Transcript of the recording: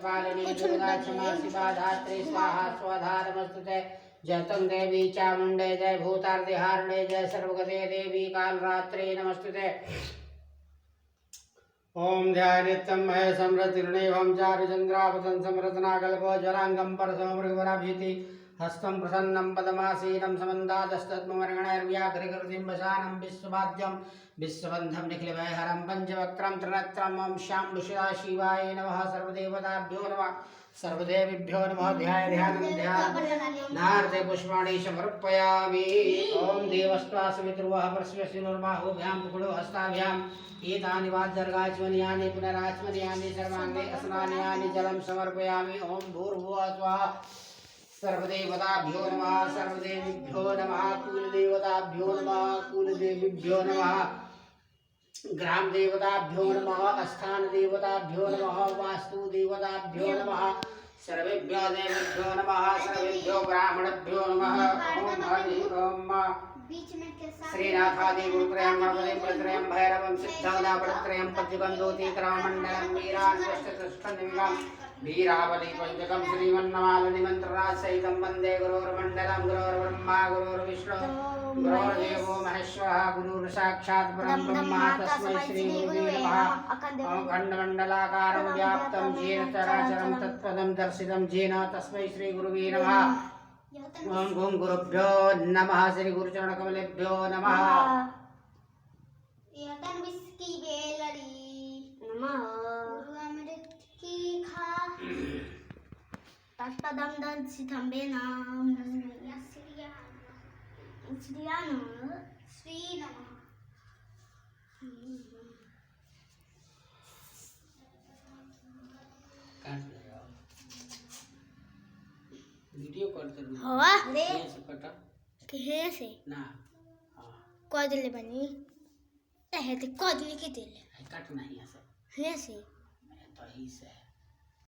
सर्वपालिनी दुर्गा क्षमा शिवा धात्री स्वाहा स्वधा नमस्तुते जय तं देवी चामुण्डे जय भूतार्तिहारिणे जय सर्वगते देवी कालरात्रे नमस्तुते ओम ध्यानित्यं महे समृतिर्णेवं चारुचन्द्रावतं समृतनाकल्पो ज्वलाङ्गं परसमृगवराभीति हस्तं प्रसन्नं पदमासीनं समन्दातस्तद्मवर्गणैर्व्याघ्रकृतिं वशानं विश्ववाद्यं विश्वबन्धं निखिलभयहरं पञ्चवक्त्रं त्रिनेत्रं ॐ शाम्भुषा शिवाय नमः सर्वदेवताभ्यो नमः सर्वदेवीभ्यो नमः ध्यानार्थे पुष्पाणि समर्पयामि ॐ देवस्त्वासमित्रुवः परश्वसिनुर्बाहुभ्यां पुकुलो हस्ताभ्याम् एतानि वाद्यर्गाचमनीयानि पुनराचमनीयानि सर्वाङ्गे स्नानानि जलं समर्पयामि ॐ भूर्भुवः स्वः सर्वदेवताभ्यो नमः सर्वदेवीभ्यो नमः कुलदेवताभ्यो नमः कुलदेवीभ्यो नमः ग्राम देवताभ्यो नमः स्थान देवताभ्यो नमः वास्तु देवताभ्यो नमः सर्वेभ्यो देवेभ्यो नमः सर्वेभ्यो ब्राह्मणेभ्यो नमः ओम हरि ओम श्रीनाथादि गुरुत्रयं नवदेव गुरुत्रयं भैरवं सिद्धानापत्रयं पञ्चगन्धोति क्रममण्डलं वीराश्रेष्ठनिमिषं वीरावली पंचकं श्रीमन्नमालिनी मंत्रराजसहितं वन्दे गुरोर्मण्डलं गुरोर्ब्रह्मा गुरोर्विष्णु गुरोर्देवो महेश्वरः गुरुर्साक्षात् परं ब्रह्म तस्मै श्रीगुरुवे नमः अखण्डमण्डलाकारं व्याप्तं येन चराचरं तत्पदं दर्शितं येन तस्मै श्रीगुरुवे नमः ओम गूं गुरुभ्यो नमः श्री गुरुचरणकमलेभ्यो नमः यतन विस्की बेलड़ी नमः गुरु अमृत की खा तत्पदम दंसितं बेनाम श्री नमः वीडियो कॉल कर हवा ले से कटा कहे से ना हां कोदले बनी ते कोदले की दिल कट नहीं है सब है से तो ही से